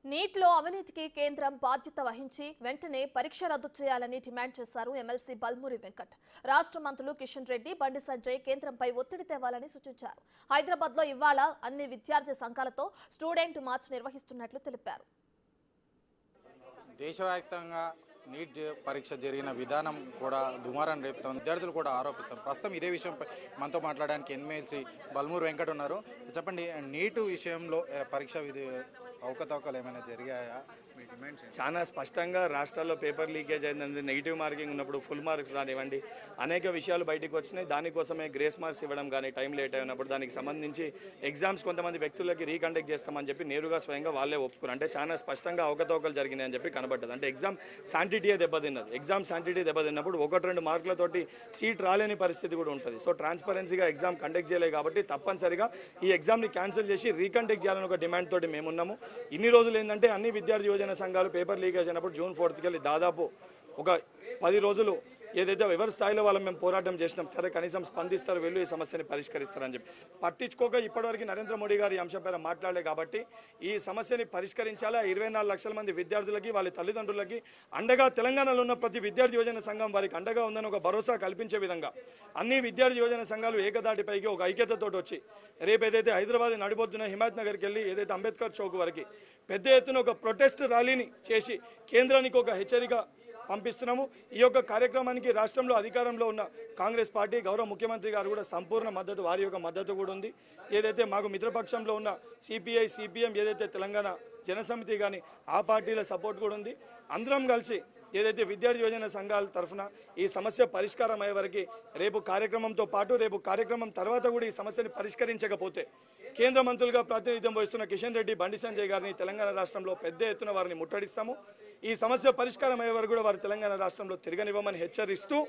నీట్లో అవినీతికి కేంద్రం బాధ్యత వహించి వెంటనే పరీక్ష రద్దు చేయాలని డిమాండ్ చేశారు ఎమ్మెల్సీ బల్మూరి వెంకట్. రాష్ట్ర మంత్రులు కిషన్ రెడ్డి, బండి సంజయ్ కేంద్రంపై ఒత్తిడి తేవాలని సూచించారు. హైదరాబాద్లో ఇవాళ అన్ని విద్యార్థి సంఘాలతో స్టూడెంట్ మార్చ్ నిర్వహిస్తున్నట్లు తెలిపారు. దేశవ్యాప్తంగా నీట్ పరీక్ష జరిగిన విధానం కూడా దుమారం రేపుతోంది. విద్యార్థులు కూడా ఆరోపిస్తారు. ప్రస్తుతం ఇదే విషయంపై మనతో మాట్లాడడానికి ఎమ్మెల్సీ బల్మూరి వెంకట్ ఉన్నారు. చెప్పండి, నీటు విషయంలో పరీక్ష అవకతవకలు ఏమైనా జరిగాయా? చాలా స్పష్టంగా రాష్ట్రాల్లో పేపర్ లీకేజ్ అయింది. నెగిటివ్ మార్కింగ్ ఉన్నప్పుడు ఫుల్ మార్క్స్ రానివ్వండి, అనేక విషయాలు బయటకు వచ్చినాయి. దానికోసమే గ్రేస్ మార్క్స్ ఇవ్వడం కానీ, టైం లేట్ అయినప్పుడు దానికి సంబంధించి ఎగ్జామ్స్ కొంతమంది వ్యక్తులకి రీకండక్ట్ చేస్తామని చెప్పి నేరుగా స్వయంగా వాళ్ళే ఒప్పుకున్నారు. అంటే చాలా స్పష్టంగా అవకతవకలు జరిగినాయని చెప్పి కనబడ్డది. అంటే ఎగ్జామ్ శాంటిటీయే దెబ్బతిన్నది. ఎగ్జామ్ శాంటిటీ దెబ్బతిన్నప్పుడు 1-2 మార్కులతోటి సీట్ రాలేని పరిస్థితి కూడా ఉంటుంది. సో ట్రాన్స్పరెన్సీగా ఎగ్జామ్ కండక్ట్ చేయలేదు కాబట్టి తప్పనిసరిగా ఈ ఎగ్జామ్ని క్యాన్సిల్ చేసి రీకండక్ట్ చేయాలని ఒక డిమాండ్ తోటి మేమున్నాము. ఇన్ని రోజులు ఏంటంటే అన్ని విద్యార్థి యువజన సంఘాలు పేపర్ లీకేజ్ అయినప్పుడు జూన్ 4కి వెళ్ళి దాదాపు ఒక 10 రోజులు ఏదైతే ఎవరి స్థాయిలో వాళ్ళం మేము పోరాటం చేసినాం, సరే కనీసం స్పందిస్తారు, వీళ్ళు ఈ సమస్యని పరిష్కరిస్తారని చెప్పి పట్టించుకోక ఇప్పటివరకు నరేంద్ర మోడీ గారు ఈ అంశం పైన మాట్లాడలే. కాబట్టి ఈ సమస్యని పరిష్కరించాలా. 24 లక్షల మంది విద్యార్థులకి, వాళ్ళ తల్లిదండ్రులకి అండగా తెలంగాణలో ఉన్న ప్రతి విద్యార్థి యువజన సంఘం వారికి అండగా ఉందని ఒక భరోసా కల్పించే విధంగా అన్ని విద్యార్థి యువజన సంఘాలు ఏకదాటిపైకి ఒక ఐక్యతతో వచ్చి రేపు ఏదైతే హైదరాబాద్ నడిబొద్దున హిమాయత్ నగర్కి వెళ్ళి ఏదైతే అంబేద్కర్ చౌక్ వరకు పెద్ద ఎత్తున ఒక ప్రొటెస్ట్ ర్యాలీని చేసి కేంద్రానికి ఒక హెచ్చరిక పంపిస్తున్నాము. ఈ యొక్క కార్యక్రమానికి రాష్ట్రంలో అధికారంలో ఉన్న కాంగ్రెస్ పార్టీ, గౌరవ ముఖ్యమంత్రి గారు కూడా సంపూర్ణ మద్దతు, వారి యొక్క మద్దతు కూడా ఉంది. ఏదైతే మాకు మిత్రపక్షంలో ఉన్న సిపిఐ, సిపిఎం, ఏదైతే తెలంగాణ జనసమితి కానీ ఆ పార్టీల సపోర్ట్ కూడా ఉంది. అందరం కలిసి ఏదైతే విద్యార్థి యోజన సంఘాల తరఫున ఈ సమస్య పరిష్కారం అయ్యే వరకు రేపు కార్యక్రమంతో పాటు రేపు కార్యక్రమం తర్వాత కూడా ఈ సమస్యని పరిష్కరించకపోతే కేంద్ర మంత్రులుగా ప్రాతినిధ్యం వహిస్తున్న కిషన్ రెడ్డి, బండి సంజయ్ గారిని తెలంగాణ రాష్ట్రంలో పెద్ద ఎత్తున వారిని ముట్టడిస్తాము. ఈ సమస్య పరిష్కారం అయ్యే వరకు కూడా వారు తెలంగాణ రాష్ట్రంలో తిరగనివ్వమని హెచ్చరిస్తూ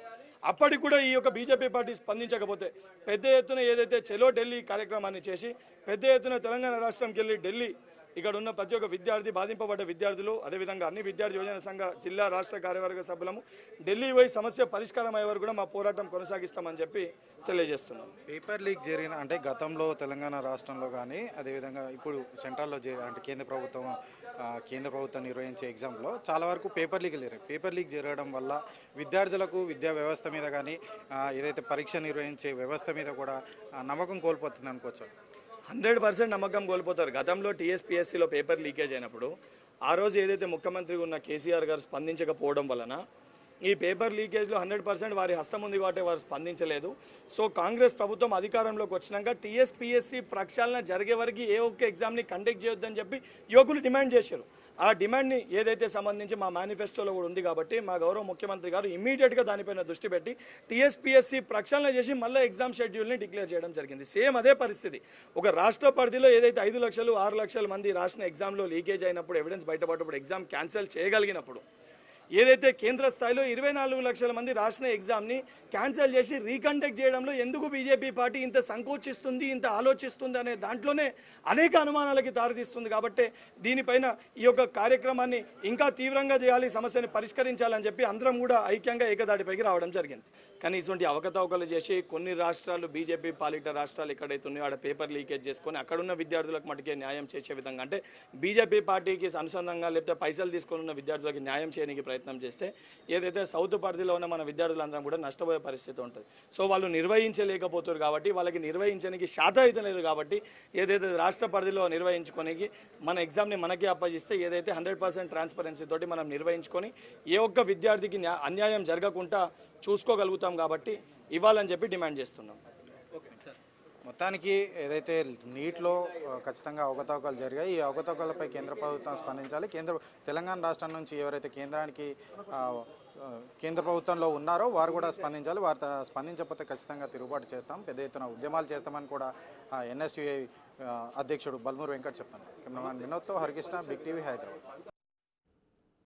అప్పటికి కూడా ఈ యొక్క బీజేపీ పార్టీ స్పందించకపోతే పెద్ద ఎత్తున ఏదైతే చెలో ఢిల్లీ కార్యక్రమాన్ని చేసి పెద్ద ఎత్తున తెలంగాణ రాష్ట్రంకి వెళ్ళి ఢిల్లీ ఇక్కడ ఉన్న ప్రతి ఒక్క విద్యార్థి, బాధింపబడ్డ విద్యార్థులు, అదేవిధంగా అన్ని విద్యార్థి యోజన సంఘ జిల్లా రాష్ట్ర కార్యవర్గ సభ్యులము ఢిల్లీ పోయి సమస్య పరిష్కారం అయ్యే వరకు కూడా మా పోరాటం కొనసాగిస్తామని చెప్పి తెలియజేస్తున్నాం. పేపర్ లీక్ జరిగిన అంటే గతంలో తెలంగాణ రాష్ట్రంలో కానీ అదేవిధంగా ఇప్పుడు సెంట్రల్లో అంటే కేంద్ర ప్రభుత్వం నిర్వహించే ఎగ్జామ్లో చాలా వరకు పేపర్ లీక్ జరిగాయి. పేపర్ లీక్ జరగడం వల్ల విద్యార్థులకు విద్యా వ్యవస్థ మీద కానీ ఏదైతే పరీక్ష నిర్వహించే వ్యవస్థ మీద కూడా నమ్మకం కోల్పోతుంది అనుకోవచ్చు. 100% నమ్మకం కోల్పోతారు. గతంలో టీఎస్పీఎస్సీలో పేపర్ లీకేజ్ అయినప్పుడు ఆ రోజు ఏదైతే ముఖ్యమంత్రి ఉన్న కేసీఆర్ గారు స్పందించకపోవడం వలన ఈ పేపర్ లీకేజ్లో 100% వారి హస్తం ఉంది కాబట్టి వారు స్పందించలేదు. సో కాంగ్రెస్ ప్రభుత్వం అధికారంలోకి వచ్చినాక టీఎస్పీఎస్సీ ప్రక్షాళన జరిగే వరకు ఏ ఒక్క ఎగ్జామ్ని కండక్ట్ చేయొద్దని చెప్పి యువకులు డిమాండ్ చేశారు. ఆ డిమాండ్ని ఏదైతే సంబంధించి మా మేనిఫెస్టోలో కూడా ఉంది కాబట్టి మా గౌరవ ముఖ్యమంత్రి గారు ఇమీడియట్గా దానిపైన దృష్టి పెట్టి టీఎస్పీఎస్సీ ప్రక్షాళన చేసి మళ్ళీ ఎగ్జామ్ షెడ్యూల్ని డిక్లేర్ చేయడం జరిగింది. సేమ్ అదే పరిస్థితి ఒక రాష్ట్ర పరిధిలో ఏదైతే 5 లక్షలు 6 లక్షల మంది రాసిన ఎగ్జామ్లో లీకేజ్ అయినప్పుడు, ఎవిడెన్స్ బయటపడ్డప్పుడు ఎగ్జామ్ క్యాన్సిల్ చేయగలిగినప్పుడు ఏదైతే కేంద్ర స్థాయిలో 24 లక్షల మంది రాసిన ఎగ్జామ్ని క్యాన్సిల్ చేసి రీకండక్ట్ చేయడంలో ఎందుకు బీజేపీ పార్టీ ఇంత సంకోచిస్తుంది, ఇంత ఆలోచిస్తుంది అనే దాంట్లోనే అనేక అనుమానాలకి దారితీస్తుంది. కాబట్టి దీనిపైన ఈ యొక్క కార్యక్రమాన్ని ఇంకా తీవ్రంగా చేయాలి, సమస్యని పరిష్కరించాలని చెప్పి అందరం కూడా ఐక్యంగా ఏకదాటిపైకి రావడం జరిగింది. కానీ ఇటువంటి అవకతవకలు చేసి కొన్ని రాష్ట్రాలు, బీజేపీ పాలిట రాష్ట్రాలు ఎక్కడైతే ఉన్నాయో ఆడ పేపర్ లీకేజ్ చేసుకొని అక్కడున్న విద్యార్థులకు మటుకే న్యాయం చేసే విధంగా, అంటే బీజేపీ పార్టీకి అనుసంధానంగా లేకపోతే పైసలు తీసుకొని ఉన్న విద్యార్థులకి న్యాయం చేయడానికి ప్రయత్నం చేస్తే ఏదైతే సౌత్ పరిధిలో ఉన్న మన విద్యార్థులందరం కూడా నష్టపోయే పరిస్థితి ఉంటుంది. సో వాళ్ళు నిర్వహించలేకపోతారు కాబట్టి, వాళ్ళకి నిర్వహించడానికి శాత అయితే లేదు కాబట్టి ఏదైతే రాష్ట్ర పరిధిలో నిర్వహించుకోనికి మన ఎగ్జామ్ని మనకే అప్పగిస్తే ఏదైతే 100% ట్రాన్స్పరెన్సీ తోటి మనం నిర్వహించుకొని ఏ ఒక్క విద్యార్థికి అన్యాయం జరగకుండా చూసుకోగలుగుతాం కాబట్టి ఇవ్వాలని చెప్పి డిమాండ్ చేస్తున్నాం. మొత్తానికి ఏదైతే నీట్లో ఖచ్చితంగా అవకతవకలు జరిగాయి, ఈ అవకతవకలపై కేంద్ర ప్రభుత్వం స్పందించాలి. తెలంగాణ రాష్ట్రం నుంచి ఎవరైతే కేంద్ర ప్రభుత్వంలో ఉన్నారో వారు కూడా స్పందించాలి. వారు స్పందించకపోతే ఖచ్చితంగా తిరుగుబాటు చేస్తాం, పెద్ద ఎత్తున ఉద్యమాలు చేస్తామని కూడా ఎన్ఎస్యుఐ అధ్యక్షుడు బల్మూరి వెంకట్ చెప్తున్నారు. కెమెరామెన్ వినోద్తో హరికృష్ణ, బిగ్ టీవీ, హైదరాబాద్.